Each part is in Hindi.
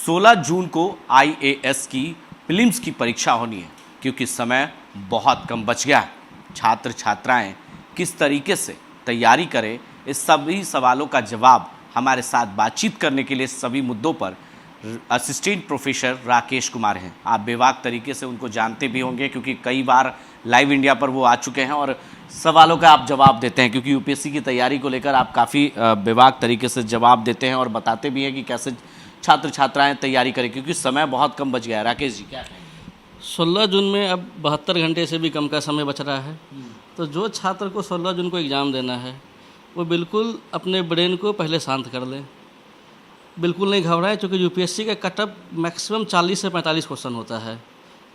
16 जून को आईएएस की प्रीलिम्स की परीक्षा होनी है, क्योंकि समय बहुत कम बच गया है। छात्र छात्राएं किस तरीके से तैयारी करें, इस सभी सवालों का जवाब हमारे साथ बातचीत करने के लिए सभी मुद्दों पर असिस्टेंट प्रोफेसर राकेश कुमार हैं। आप बेबाक तरीके से उनको जानते भी होंगे, क्योंकि कई बार लाइव इंडिया पर वो आ चुके हैं और सवालों का आप जवाब देते हैं, क्योंकि यूपीएससी की तैयारी को लेकर आप काफ़ी बेबाक तरीके से जवाब देते हैं और बताते भी हैं कि कैसे छात्र छात्राएं तैयारी करें, क्योंकि समय बहुत कम बच गया है। राकेश जी, क्या कहेंगे? 16 जून में अब 72 घंटे से भी कम का समय बच रहा है। तो जो छात्र को 16 जून को एग्ज़ाम देना है वो बिल्कुल अपने ब्रेन को पहले शांत कर लें, बिल्कुल नहीं घबराएं, क्योंकि यूपीएससी का कटअप मैक्सिमम 40 से 45 क्वेश्चन होता है।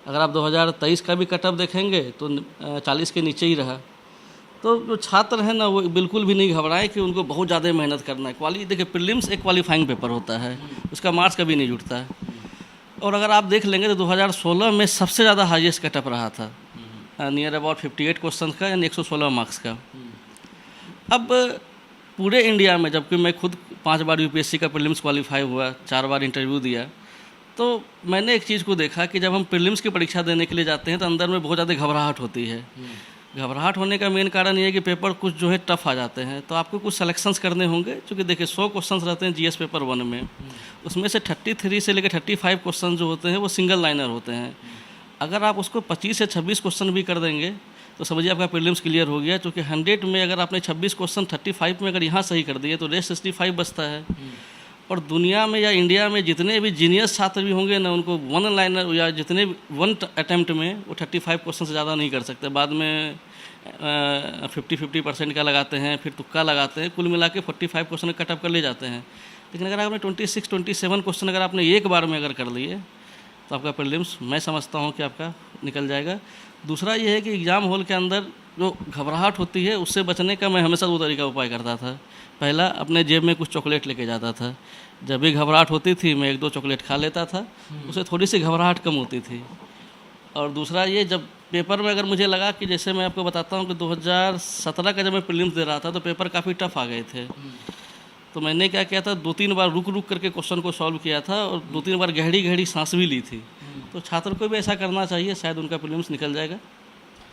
अगर आप 2023 का भी कटअप देखेंगे तो 40 के नीचे ही रहा। तो जो छात्र हैं ना, वो बिल्कुल भी नहीं घबराएं कि उनको बहुत ज़्यादा मेहनत करना है। देखिए, प्रीलिम्स एक क्वालिफाइंग पेपर होता है, उसका मार्क्स कभी नहीं जुटता है। और अगर आप देख लेंगे तो 2016 में सबसे ज़्यादा हाईएस्ट कटअप रहा था, नियर अबाउट 58 क्वेश्चन का, यानी 116 मार्क्स का। अब पूरे इंडिया में, जबकि मैं खुद 5 बार यूपीएससी का प्रीलिम्स क्वालिफाई हुआ, 4 बार इंटरव्यू दिया, तो मैंने एक चीज़ को देखा कि जब हम प्रीलिम्स की परीक्षा देने के लिए जाते हैं तो अंदर में बहुत ज़्यादा घबराहट होती है। घबराहट होने का मेन कारण ये है कि पेपर कुछ जो है टफ आ जाते हैं, तो आपको कुछ सिलेक्शंस करने होंगे। क्योंकि देखिए, 100 क्वेश्चंस रहते हैं जीएस पेपर 1 में, उसमें से 33 से लेकर 35 क्वेश्चन जो होते हैं वो सिंगल लाइनर होते हैं। अगर आप उसको 25 से 26 क्वेश्चन भी कर देंगे तो समझिए आपका प्रीलिम्स क्लियर हो गया। क्योंकि 100 में अगर आपने 26 क्वेश्चन 35 में अगर यहाँ सही कर दिए तो रेस्ट 65 बचता है। और दुनिया में या इंडिया में जितने भी जीनियस छात्र भी होंगे ना, उनको 1 लाइनर या जितने 1 अटैम्प्ट में वो 35 क्वेश्चन से ज़्यादा नहीं कर सकते। बाद में 50% का लगाते हैं, फिर तुक्का लगाते हैं, कुल मिला के 45 क्वेश्चन कटअप कर ले जाते हैं। लेकिन अगर आपने 26-27 क्वेश्चन अगर आपने एक बार में अगर कर लिए तो आपका प्रीलिम्स मैं समझता हूँ कि आपका निकल जाएगा। दूसरा ये है कि एग्ज़ाम हॉल के अंदर जो घबराहट होती है उससे बचने का मैं हमेशा 2 तरीका उपाय करता था। पहला, अपने जेब में कुछ चॉकलेट लेके जाता था। जब भी घबराहट होती थी मैं 1-2 चॉकलेट खा लेता था, उससे थोड़ी सी घबराहट कम होती थी। और दूसरा ये, जब पेपर में अगर मुझे लगा कि, जैसे मैं आपको बताता हूँ कि 2017 का जब मैं प्रीलिम्स दे रहा था तो पेपर काफ़ी टफ आ गए थे, तो मैंने क्या किया था, 2-3 बार रुक करके क्वेश्चन को सॉल्व किया था और 2-3 बार गहरी सांस भी ली थी। तो छात्र को भी ऐसा करना चाहिए, शायद उनका प्रीलिम्स निकल जाएगा।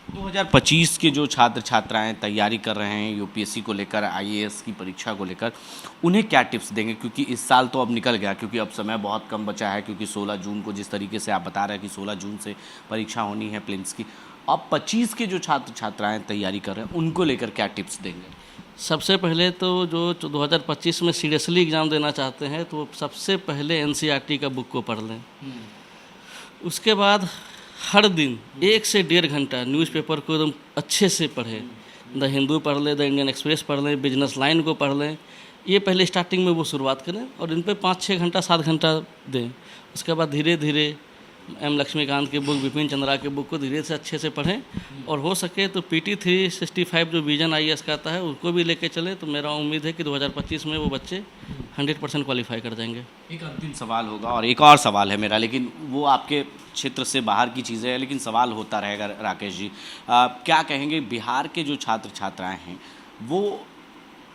2025 के जो छात्र छात्राएं तैयारी कर रहे हैं यूपीएससी को लेकर, आईएएस की परीक्षा को लेकर, उन्हें क्या टिप्स देंगे? क्योंकि इस साल तो अब निकल गया, क्योंकि अब समय बहुत कम बचा है। क्योंकि 16 जून को, जिस तरीके से आप बता रहे हैं कि 16 जून से परीक्षा होनी है प्रीलिम्स की, अब 25 के जो छात्र छात्राएँ तैयारी कर रहे हैं उनको लेकर क्या टिप्स देंगे? सबसे पहले तो जो 2025 में सीरियसली एग्ज़ाम देना चाहते हैं तो सबसे पहले एनसीईआरटी का बुक को पढ़ लें। उसके बाद हर दिन 1 से 1.5 घंटा न्यूज़पेपर को एकदम अच्छे से पढ़ें। द हिंदू पढ़ लें, द इंडियन एक्सप्रेस पढ़ लें, बिजनेस लाइन को पढ़ लें। ये पहले स्टार्टिंग में वो शुरुआत करें और इन पे 5-6 घंटा 7 घंटा दें। उसके बाद धीरे धीरे एम लक्ष्मीकांत की बुक, विपिन चंद्रा की बुक को धीरे से अच्छे से पढ़ें। और हो सके तो PT 365 जो विजन आईएएस का आता है उसको भी लेके चलें। तो मेरा उम्मीद है कि 2025 में वो बच्चे 100% क्वालिफाई कर जाएंगे। एक अंतिम सवाल होगा और एक और सवाल है मेरा, लेकिन वो आपके क्षेत्र से बाहर की चीज़ें हैं, लेकिन सवाल होता रहेगा। राकेश जी, क्या कहेंगे, बिहार के जो छात्र छात्राएँ हैं वो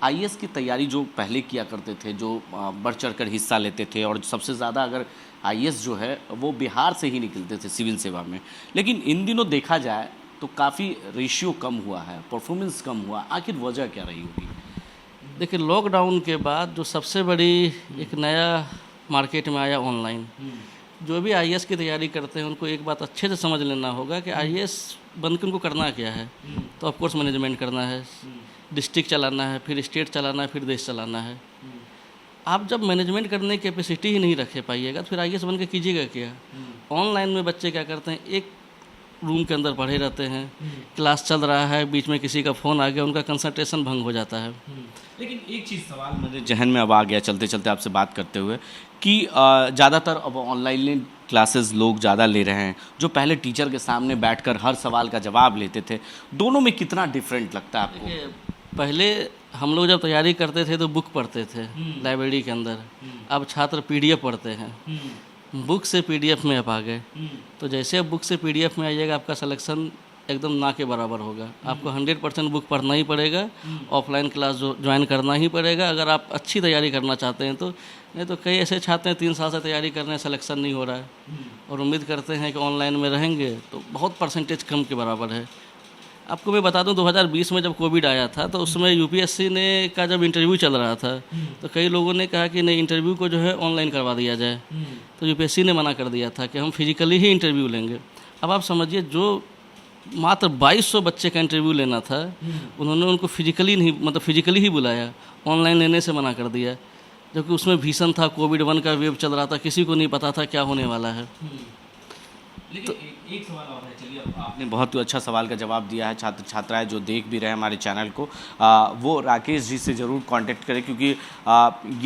आईएएस की तैयारी जो पहले किया करते थे, जो बढ़ चढ़ कर हिस्सा लेते थे, और सबसे ज़्यादा अगर आईएएस जो है वो बिहार से ही निकलते थे सिविल सेवा में, लेकिन इन दिनों देखा जाए तो काफ़ी रेशियो कम हुआ है, परफॉर्मेंस कम हुआ, आखिर वजह क्या रही होगी? देखिए, लॉकडाउन के बाद जो सबसे बड़ी एक नया मार्केट में आया ऑनलाइन, जो भी आईएएस की तैयारी करते हैं उनको एक बात अच्छे से समझ लेना होगा कि आईएएस बन के उनको करना क्या है। तो ऑफकोर्स मैनेजमेंट करना है, डिस्ट्रिक्ट चलाना है, फिर स्टेट चलाना है, फिर देश चलाना है। आप जब मैनेजमेंट करने की कैपेसिटी ही नहीं रखे पाइएगा तो फिर आईएएस बन के कीजिएगा क्या? ऑनलाइन में बच्चे क्या करते हैं, एक रूम के अंदर पढ़े रहते हैं, क्लास चल रहा है, बीच में किसी का फ़ोन आ गया, उनका कंसंट्रेशन भंग हो जाता है। लेकिन एक चीज़ सवाल मेरे जहन में अब आ गया चलते चलते आपसे बात करते हुए कि ज़्यादातर अब ऑनलाइन क्लासेस लोग ज़्यादा ले रहे हैं। जो पहले टीचर के सामने बैठकर हर सवाल का जवाब लेते थे, दोनों में कितना डिफरेंट लगता है आपको? पहले हम लोग जब तैयारी करते थे तो बुक पढ़ते थे लाइब्रेरी के अंदर, अब छात्र PDF पढ़ते हैं। बुक से PDF में आप आ गए, तो जैसे आप बुक से PDF में आइएगा आपका सिलेक्शन एकदम ना के बराबर होगा। आपको 100% बुक पढ़ना ही पड़ेगा, ऑफलाइन क्लास ज्वाइन करना ही पड़ेगा अगर आप अच्छी तैयारी करना चाहते हैं। तो नहीं तो कई ऐसे छात्र हैं 3 साल से तैयारी कर रहे हैं, सिलेक्शन नहीं हो रहा है और उम्मीद करते हैं कि ऑनलाइन में रहेंगे तो बहुत परसेंटेज कम के बराबर है। आपको मैं बता दूं 2020 में जब कोविड आया था तो उस समय यूपीएससी ने का जब इंटरव्यू चल रहा था तो कई लोगों ने कहा कि नहीं इंटरव्यू को जो है ऑनलाइन करवा दिया जाए, तो यूपीएससी ने मना कर दिया था कि हम फिजिकली ही इंटरव्यू लेंगे। अब आप समझिए जो मात्र 2200 बच्चे का इंटरव्यू लेना था उन्होंने उनको फिजिकली ही बुलाया, ऑनलाइन लेने से मना कर दिया, जबकि उसमें भीषण था, कोविड-1 का वेव चल रहा था, किसी को नहीं पता था क्या होने वाला है। लेकिन एक सवाल और है, चलिए आपने बहुत ही अच्छा सवाल का जवाब दिया है। छात्र छात्राएं जो देख भी रहे हैं हमारे चैनल को वो राकेश जी से ज़रूर कांटेक्ट करें, क्योंकि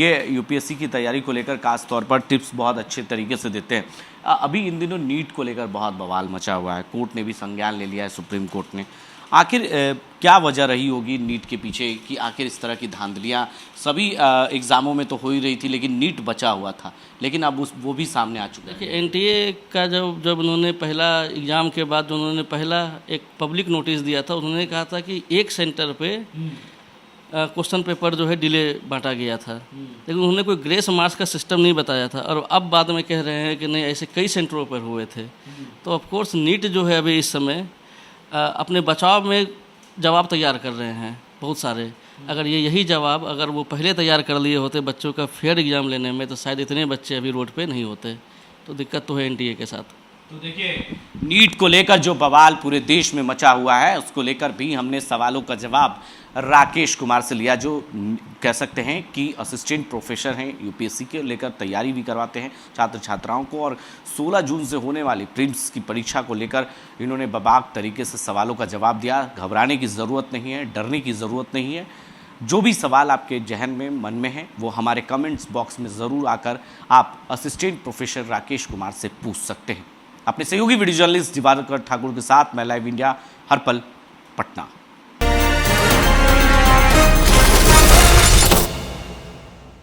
ये यूपीएससी की तैयारी को लेकर खास तौर पर टिप्स बहुत अच्छे तरीके से देते हैं। अभी इन दिनों नीट को लेकर बहुत बवाल मचा हुआ है, कोर्ट ने भी संज्ञान ले लिया है, सुप्रीम कोर्ट ने। आखिर क्या वजह रही होगी नीट के पीछे कि आखिर इस तरह की धांधलियाँ सभी एग्ज़ामों में तो हो ही रही थी, लेकिन नीट बचा हुआ था, लेकिन अब वो भी सामने आ चुका है। देखिए एनटीए का जब उन्होंने पहला एग्ज़ाम के बाद जो उन्होंने पहला एक पब्लिक नोटिस दिया था, उन्होंने कहा था कि एक सेंटर पे क्वेश्चन पेपर जो है डिले बांटा गया था, लेकिन उन्होंने कोई ग्रेस मार्क्स का सिस्टम नहीं बताया था और अब बाद में कह रहे हैं कि नहीं ऐसे कई सेंटरों पर हुए थे। तो ऑफकोर्स नीट जो है अभी इस समय अपने बचाव में जवाब तैयार कर रहे हैं बहुत सारे। अगर यही जवाब अगर वो पहले तैयार कर लिए होते बच्चों का फेयर एग्ज़ाम लेने में तो शायद इतने बच्चे अभी रोड पे नहीं होते। तो दिक्कत तो है एनटीए के साथ। तो देखिए नीट को लेकर जो बवाल पूरे देश में मचा हुआ है उसको लेकर भी हमने सवालों का जवाब राकेश कुमार से लिया, जो कह सकते हैं कि असिस्टेंट प्रोफेसर हैं, यूपीएससी के लेकर तैयारी भी करवाते हैं छात्र छात्राओं को, और 16 जून से होने वाली प्रीलिम्स की परीक्षा को लेकर इन्होंने बेबाक तरीके से सवालों का जवाब दिया। घबराने की ज़रूरत नहीं है, डरने की ज़रूरत नहीं है। जो भी सवाल आपके जहन में मन में है वो हमारे कमेंट्स बॉक्स में ज़रूर आकर आप असिस्टेंट प्रोफेसर राकेश कुमार से पूछ सकते हैं। अपने सहयोगी वीडियो जर्नलिस्ट दिवाकर ठाकुर के साथ मैं लाइव इंडिया, हर पल, पटना।